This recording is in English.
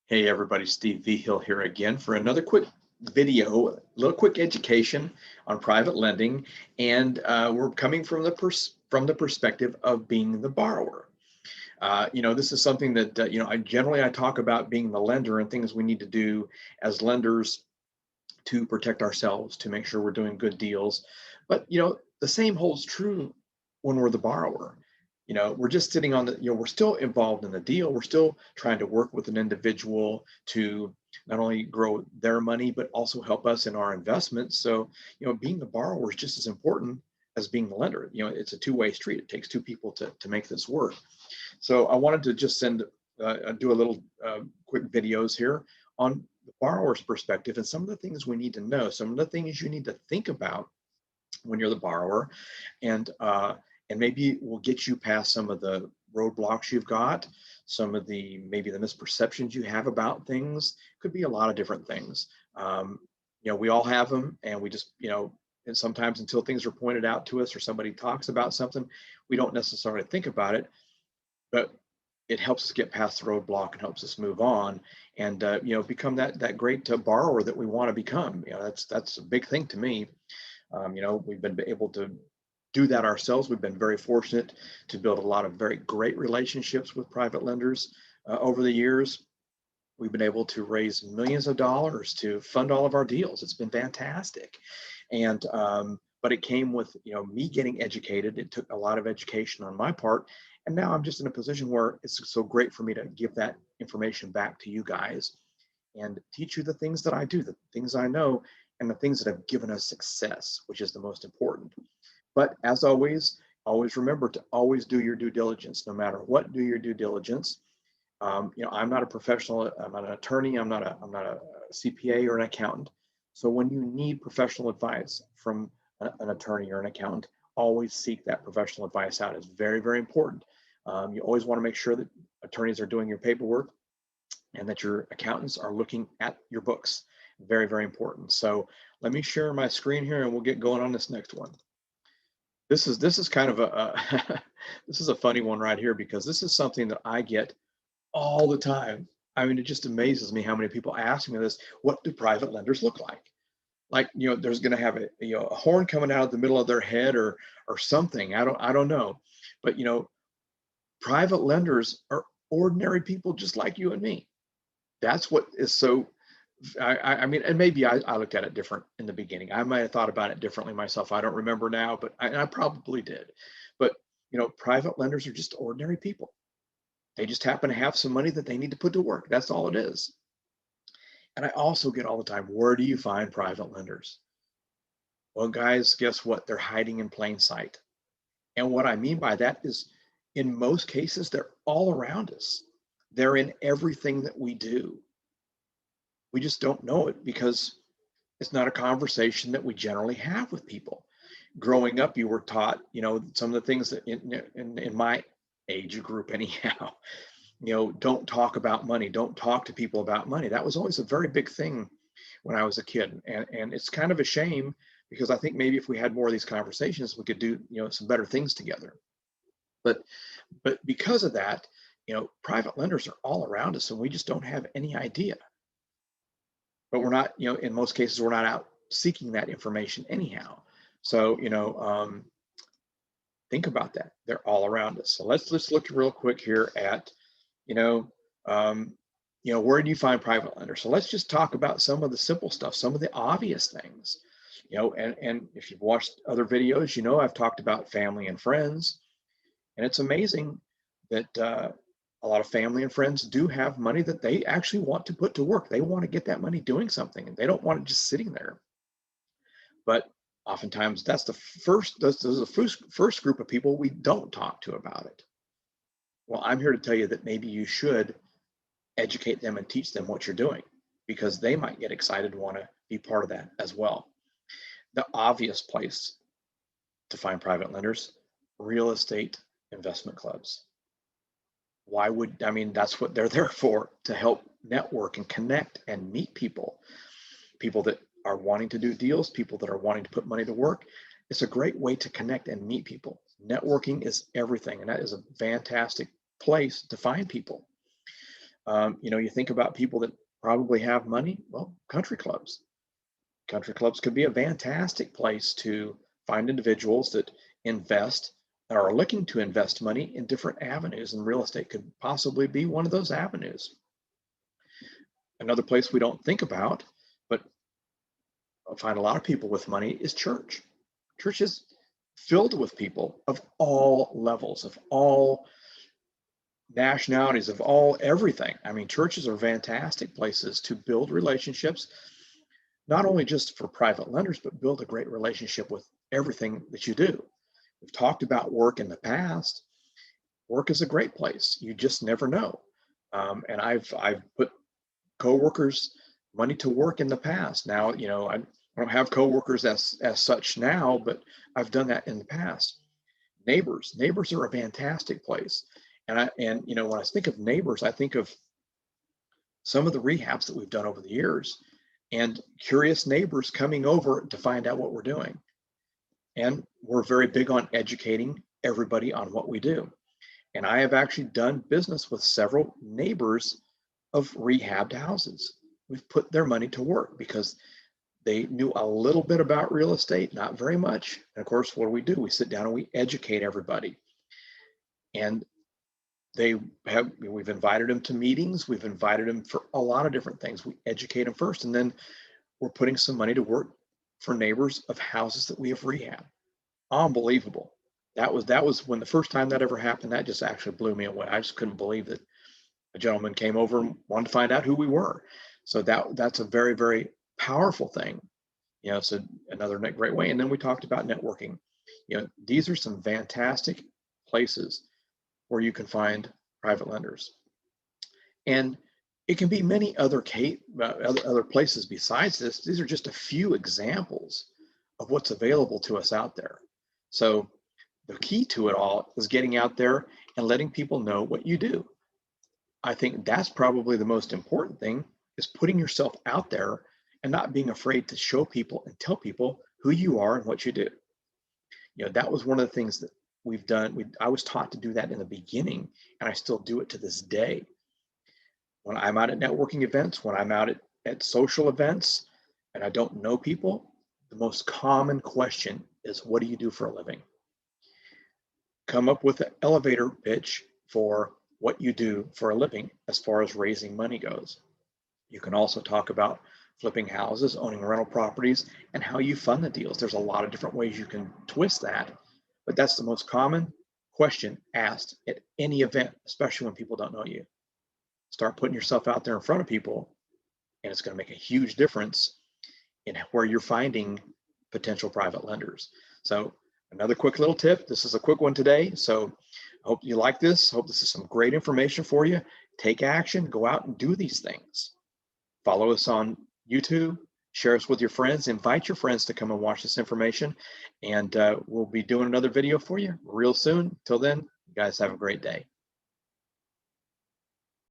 Hey everybody, Steve Vigil here again for another quick video, a little quick education on private lending, and we're coming from the perspective of being the borrower. This is something that I talk about being the lender and things we need to do as lenders to protect ourselves, to make sure we're doing good deals. But the same holds true when we're the borrower. We're just sitting on we're still involved in the deal. We're still trying to work with an individual to not only grow their money, but also help us in our investments. So, being the borrower is just as important as being the lender. It's a two-way street. It takes two people to make this work. So I wanted to just do a little quick videos here on the borrower's perspective and some of the things we need to know, some of the things you need to think about when you're the borrower, and maybe we'll get you past some of the roadblocks you've got, some of maybe the misperceptions you have about things. Could be a lot of different things. We all have them, and we just and sometimes until things are pointed out to us or somebody talks about something, we don't necessarily think about it, but it helps us get past the roadblock and helps us move on and become that great borrower that we want to become. That's a big thing to me. We've been able to do that ourselves. We've been very fortunate to build a lot of very great relationships with private lenders over the years. We've been able to raise millions of dollars to fund all of our deals. It's been fantastic. And but it came with me getting educated. It took a lot of education on my part, and now I'm just in a position where it's so great for me to give that information back to you guys and teach you the things that I do, the things I know, and the things that have given us success, which is the most important. But as always remember to always do your due diligence. No matter what, do your due diligence. I'm not a professional. I'm not an attorney. I'm not a CPA or an accountant. So when you need professional advice from an attorney or an accountant, always seek that professional advice out. It's very, very important. You always want to make sure that attorneys are doing your paperwork and that your accountants are looking at your books. Very, very important. So let me share my screen here and we'll get going on this next one. This is kind of this is a funny one right here, because this is something that I get all the time. I mean, it just amazes me how many people ask me this. What do private lenders look like? Like, there's going to have a horn coming out of the middle of their head or something. I don't know. But, private lenders are ordinary people just like you and me. That's what is so, I mean, and maybe I looked at it different in the beginning. I might have thought about it differently myself. I don't remember now, but I probably did. But, private lenders are just ordinary people. They just happen to have some money that they need to put to work. That's all it is. And I also get all the time, where do you find private lenders? Well, guys, guess what? They're hiding in plain sight. And what I mean by that is, in most cases, they're all around us. They're in everything that we do. We just don't know it because it's not a conversation that we generally have with people. Growing up, you were taught, some of the things that in my age group anyhow, don't talk about money. Don't talk to people about money. That was always a very big thing when I was a kid. And it's kind of a shame, because I think maybe if we had more of these conversations, we could do, some better things together. But because of that, private lenders are all around us and we just don't have any idea. But we're not, in most cases, we're not out seeking that information anyhow. So, think about that. They're all around us. So let's look real quick here at, where do you find private lenders? So let's just talk about some of the simple stuff, some of the obvious things, and if you've watched other videos, I've talked about family and friends, and it's amazing that a lot of family and friends do have money that they actually want to put to work. They want to get that money doing something, and they don't want it just sitting there. But oftentimes that's the first group of people we don't talk to about it. Well, I'm here to tell you that maybe you should educate them and teach them what you're doing, because they might get excited and want to be part of that as well. The obvious place to find private lenders: real estate investment clubs. That's what they're there for, to help network and connect and meet people that are wanting to do deals, people that are wanting to put money to work. It's a great way to connect and meet people. Networking is everything, and that is a fantastic place to find people. You know, you think about people that probably have money. Well, country clubs. Country clubs could be a fantastic place to find individuals that invest or are looking to invest money in different avenues, and real estate could possibly be one of those avenues. Another place we don't think about, but I find a lot of people with money, is church. Church is filled with people of all levels, of all nationalities, of all everything. I mean, churches are fantastic places to build relationships, not only just for private lenders, but build a great relationship with everything that you do. We've talked about work in the past. Work is a great place. You just never know. And I've put coworkers' money to work in the past. Now, you know, I don't have coworkers as such now, but I've done that in the past. Neighbors are a fantastic place. And you know, when I think of neighbors, I think of some of the rehabs that we've done over the years, and curious neighbors coming over to find out what we're doing. And we're very big on educating everybody on what we do. And I have actually done business with several neighbors of rehabbed houses. We've put their money to work because they knew a little bit about real estate, not very much. And of course, what do? We sit down and we educate everybody. And we've invited them to meetings. We've invited them for a lot of different things. We educate them first, and then we're putting some money to work for neighbors of houses that we have rehabbed. Unbelievable. That was when the first time that ever happened, that just actually blew me away. I just couldn't believe that a gentleman came over and wanted to find out who we were. So that's a very, very powerful thing. You know, so another great way. And then we talked about networking. You know, these are some fantastic places where you can find private lenders. And it can be many other places besides this. These are just a few examples of what's available to us out there. So the key to it all is getting out there and letting people know what you do. I think that's probably the most important thing, is putting yourself out there and not being afraid to show people and tell people who you are and what you do. You know, that was one of the things that we've done. I was taught to do that in the beginning, and I still do it to this day. When I'm out at networking events, when I'm out at social events and I don't know people, the most common question is, what do you do for a living? Come up with an elevator pitch for what you do for a living as far as raising money goes. You can also talk about flipping houses, owning rental properties, and how you fund the deals. There's a lot of different ways you can twist that, but that's the most common question asked at any event, especially when people don't know you. Start putting yourself out there in front of people, and it's going to make a huge difference in where you're finding potential private lenders. So another quick little tip. This is a quick one today. So I hope you like this. Hope this is some great information for you. Take action, go out and do these things. Follow us on YouTube, share us with your friends, invite your friends to come and watch this information, and we'll be doing another video for you real soon. Till then, you guys have a great day.